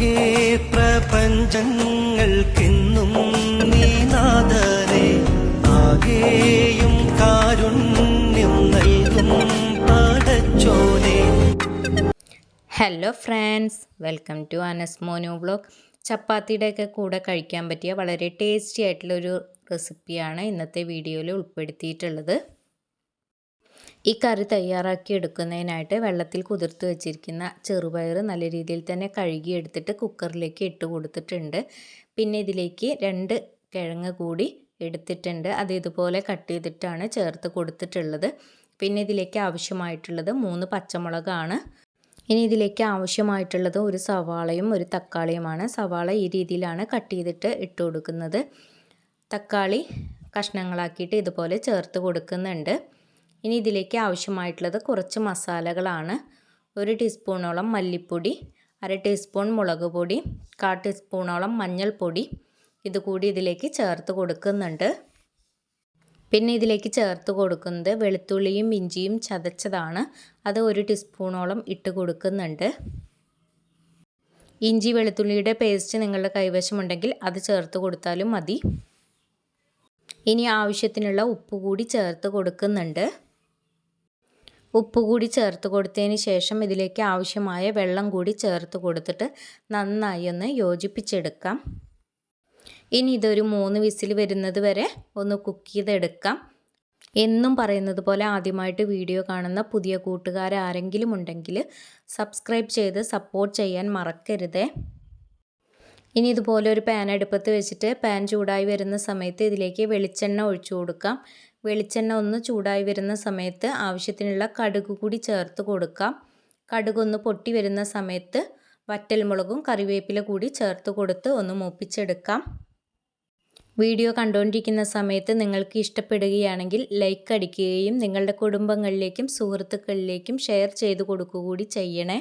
ആകെ പ്രപഞ്ചങ്ങൾക്കെന്നും നീനാഥനെ ആകെയും കാരുണ്യം നൽകും പടച്ചോനെ. Hello friends, welcome to Anas Monu vlog. ചപ്പാത്തിയുടെയൊക്കെ കൂടെ കഴിക്കാൻ പറ്റിയ വളരെ ടേസ്റ്റി ആയിട്ടുള്ളൊരു റെസിപ്പിയാണ് ഇന്നത്തെ വീഡിയോയിൽ ഉൾപ്പെടുത്തിയിട്ടുള്ളത്. ഈ കറി തയ്യാറാക്കി എടുക്കുന്നതിനായിട്ട് വെള്ളത്തിൽ കുതിർത്ത് വെച്ചിരിക്കുന്ന ചെറുപയർ നല്ല രീതിയിൽ തന്നെ കഴുകിയെടുത്തിട്ട് കുക്കറിലേക്ക് ഇട്ട് കൊടുത്തിട്ടുണ്ട്. പിന്നെ ഇതിലേക്ക് 2 കിഴങ്ങ് കൂടി എടുത്തിട്ടുണ്ട്. അത് ഇതുപോലെ കട്ട് ചെയ്തിട്ടാണ് ചേർത്ത് കൊടുത്തിട്ടുള്ളത്. പിന്നെ ഇതിലേക്ക് ആവശ്യമായിട്ടുള്ളത് 3 പച്ചമുളകാണ്. ഇനി ഇതിലേക്ക് ആവശ്യമായിട്ടുള്ളത് ഒരു സവാളയും ഒരു തക്കാളിയുമാണ്. സവാള ഈ രീതിയിലാണ് കട്ട് ചെയ്തിട്ട് ഇട്ട് കൊടുക്കുന്നത്. തക്കാളി കഷ്ണങ്ങളാക്കിയിട്ട് ഇതുപോലെ ചേർത്ത് കൊടുക്കുന്നുണ്ട്. ഇനി ഇതിലേക്ക് ആവശ്യമായിട്ടുള്ളത് കുറച്ച് മസാലകളാണ്. 1 ടീസ്പൂണോളം മല്ലിപ്പൊടി, 1/2 ടീസ്പൂൺ മുളക് പൊടി, 1/4 ടീസ്പൂണോളം മഞ്ഞൾപ്പൊടി ഇതുകൂടി ഇതിലേക്ക് ചേർത്ത് കൊടുക്കുന്നുണ്ട്. പിന്നെ ഇതിലേക്ക് ചേർത്ത് കൊടുക്കുന്നത് വെളുത്തുള്ളിയും ഇഞ്ചിയും ചതച്ചതാണ്. അത് 1 ടീസ്പൂണോളം ഇട്ട് കൊടുക്കുന്നുണ്ട്. ഇഞ്ചി വെളുത്തുള്ളിയുടെ പേസ്റ്റ് നിങ്ങളുടെ കൈവശമുണ്ടെങ്കിൽ അത് ചേർത്ത് കൊടുത്താലും മതി. ഇനി ആവശ്യത്തിനുള്ള ഉപ്പ് കൂടി ചേർത്ത് കൊടുക്കുന്നുണ്ട്. ഉപ്പ് കൂടി ചേർത്ത് കൊടുത്തതിന് ശേഷം ഇതിലേക്ക് ആവശ്യമായ വെള്ളം കൂടി ചേർത്ത് കൊടുത്തിട്ട് നന്നായി ഒന്ന് യോജിപ്പിച്ചെടുക്കാം. ഇനി ഇതൊരു 3 വിസിൽ വരുന്നത് വരെ ഒന്ന് കുക്ക് ചെയ്തെടുക്കാം. എന്നും പറയുന്നത് പോലെ ആദ്യമായിട്ട് വീഡിയോ കാണുന്ന പുതിയ കൂട്ടുകാരാരെങ്കിലും ഉണ്ടെങ്കിൽ സബ്സ്ക്രൈബ് ചെയ്ത് സപ്പോർട്ട് ചെയ്യാൻ മറക്കരുതേ. ഇനി ഇതുപോലെ ഒരു പാൻ അടുപ്പത്ത് വെച്ചിട്ട് പാൻ ചൂടായി വരുന്ന സമയത്ത് ഇതിലേക്ക് വെളിച്ചെണ്ണ ഒഴിച്ചു കൊടുക്കാം. വെളിച്ചെണ്ണ ഒന്ന് ചൂടായി വരുന്ന സമയത്ത് ആവശ്യത്തിനുള്ള കടുക് കൂടി ചേർത്ത് കൊടുക്കാം. കടുകൊന്ന് പൊട്ടി വരുന്ന സമയത്ത് വറ്റൽമുളകും കറിവേപ്പില കൂടി ചേർത്ത് കൊടുത്ത് ഒന്ന് മൂപ്പിച്ചെടുക്കാം. വീഡിയോ കണ്ടുകൊണ്ടിരിക്കുന്ന സമയത്ത് നിങ്ങൾക്ക് ഇഷ്ടപ്പെടുകയാണെങ്കിൽ ലൈക്ക് അടിക്കുകയും നിങ്ങളുടെ കുടുംബങ്ങളിലേക്കും സുഹൃത്തുക്കളിലേക്കും ഷെയർ ചെയ്ത് കൊടുക്കുക കൂടി ചെയ്യണേ.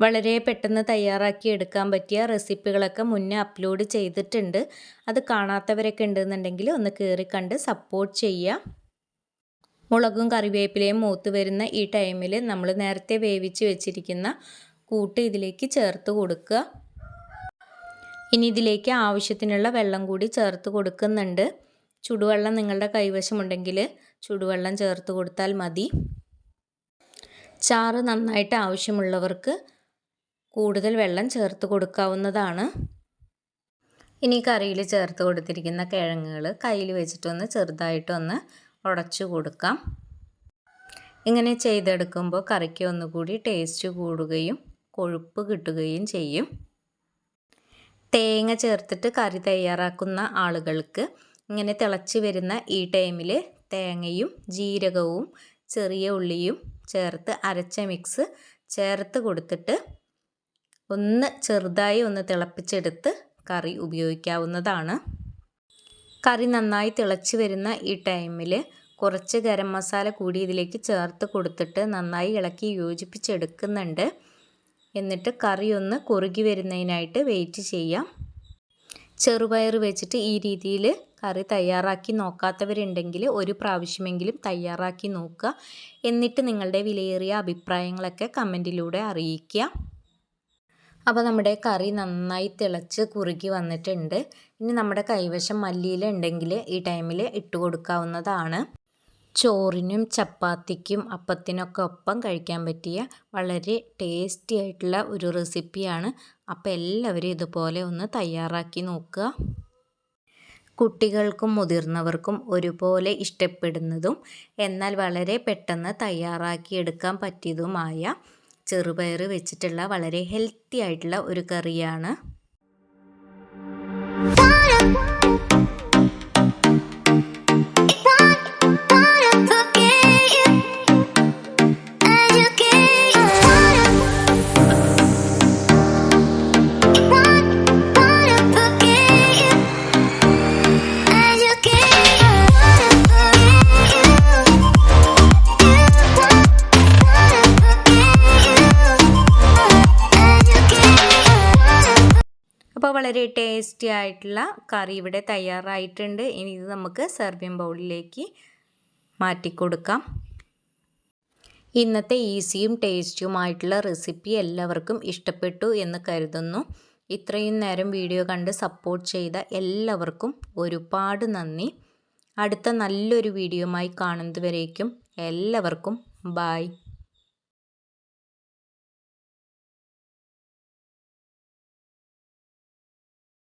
വളരെ പെട്ടെന്ന് തയ്യാറാക്കി എടുക്കാൻ പറ്റിയ റെസിപ്പികളൊക്കെ മുന്നേ അപ്ലോഡ് ചെയ്തിട്ടുണ്ട്. അത് കാണാത്തവരൊക്കെ ഉണ്ടെന്നുണ്ടെങ്കിൽ ഒന്ന് കയറി കണ്ട് സപ്പോർട്ട് ചെയ്യുക. മുളകും കറിവേപ്പിലയും മൂത്ത് വരുന്ന ഈ ടൈമിൽ നമ്മൾ നേരത്തെ വേവിച്ച് വെച്ചിരിക്കുന്ന കൂട്ട് ഇതിലേക്ക് ചേർത്ത് കൊടുക്കുക. ഇനി ഇതിലേക്ക് ആവശ്യത്തിനുള്ള വെള്ളം കൂടി ചേർത്ത് കൊടുക്കുന്നുണ്ട്. ചുടുവെള്ളം നിങ്ങളുടെ കൈവശമുണ്ടെങ്കിൽ ചുടുവെള്ളം ചേർത്ത് കൊടുത്താൽ മതി. ചാറ് നന്നായിട്ട് ആവശ്യമുള്ളവർക്ക് കൂടുതൽ വെള്ളം ചേർത്ത് കൊടുക്കാവുന്നതാണ്. ഇനി കറിയിൽ ചേർത്ത് കൊടുത്തിരിക്കുന്ന കിഴങ്ങുകൾ കയ്യിൽ വെച്ചിട്ടൊന്ന് ചെറുതായിട്ടൊന്ന് ഉടച്ചു കൊടുക്കാം. ഇങ്ങനെ ചെയ്തെടുക്കുമ്പോൾ കറിക്ക് ഒന്നുകൂടി ടേസ്റ്റ് കൂടുകയും കൊഴുപ്പ് കിട്ടുകയും ചെയ്യും. തേങ്ങ ചേർത്തിട്ട് കറി തയ്യാറാക്കുന്ന ആളുകൾക്ക് ഇങ്ങനെ തിളച്ച് വരുന്ന ഈ ടൈമിൽ തേങ്ങയും ജീരകവും ചെറിയ ഉള്ളിയും ചേർത്ത് അരച്ച മിക്സ് ചേർത്ത് കൊടുത്തിട്ട് ഒന്ന് ചെറുതായി ഒന്ന് തിളപ്പിച്ചെടുത്ത് കറി ഉപയോഗിക്കാവുന്നതാണ്. കറി നന്നായി തിളച്ച് വരുന്ന ഈ ടൈമിൽ കുറച്ച് ഗരം മസാല കൂടി ഇതിലേക്ക് ചേർത്ത് കൊടുത്തിട്ട് നന്നായി ഇളക്കി യോജിപ്പിച്ചെടുക്കുന്നുണ്ട്. എന്നിട്ട് കറി ഒന്ന് കുറുകി വരുന്നതിനായിട്ട് വെയിറ്റ് ചെയ്യാം. ചെറുപയർ വെച്ചിട്ട് ഈ രീതിയിൽ കറി തയ്യാറാക്കി നോക്കാത്തവരുണ്ടെങ്കിൽ ഒരു പ്രാവശ്യമെങ്കിലും തയ്യാറാക്കി നോക്കുക. എന്നിട്ട് നിങ്ങളുടെ വിലയേറിയ അഭിപ്രായങ്ങളൊക്കെ കമൻറ്റിലൂടെ അറിയിക്കുക. അപ്പോൾ നമ്മുടെ കറി നന്നായി തിളച്ച് കുറുകി വന്നിട്ടുണ്ട്. ഇനി നമ്മുടെ കൈവശം മല്ലിയില ഉണ്ടെങ്കിൽ ഈ ടൈമിൽ ഇട്ട് കൊടുക്കാവുന്നതാണ്. ചോറിനും ചപ്പാത്തിക്കും അപ്പത്തിനൊക്കെ ഒപ്പം കഴിക്കാൻ പറ്റിയ വളരെ ടേസ്റ്റി ആയിട്ടുള്ള ഒരു റെസിപ്പിയാണ്. അപ്പോൾ എല്ലാവരും ഇതുപോലെ ഒന്ന് തയ്യാറാക്കി നോക്കുക. കുട്ടികൾക്കും മുതിർന്നവർക്കും ഒരുപോലെ ഇഷ്ടപ്പെടുന്നതും എന്നാൽ വളരെ പെട്ടെന്ന് തയ്യാറാക്കി എടുക്കാൻ പറ്റിയതുമായ ചെറുപയർ വെച്ചിട്ടുള്ള വളരെ ഹെൽത്തി ആയിട്ടുള്ള ഒരു കറിയാണ്. അപ്പോൾ വളരെ ടേസ്റ്റി ആയിട്ടുള്ള കറി ഇവിടെ തയ്യാറായിട്ടുണ്ട്. ഇനി ഇത് നമുക്ക് സെർവിങ് ബൗളിലേക്ക് മാറ്റി കൊടുക്കാം. ഇന്നത്തെ ഈസിയും ടേസ്റ്റിയുമായിട്ടുള്ള റെസിപ്പി എല്ലാവർക്കും ഇഷ്ടപ്പെട്ടു എന്ന് കരുതുന്നു. ഇത്രയും നേരം വീഡിയോ കണ്ട് സപ്പോർട്ട് ചെയ്ത എല്ലാവർക്കും ഒരുപാട് നന്ദി. അടുത്ത നല്ലൊരു വീഡിയോയുമായി കാണുന്നതുവരേക്കും എല്ലാവർക്കും ബായ്.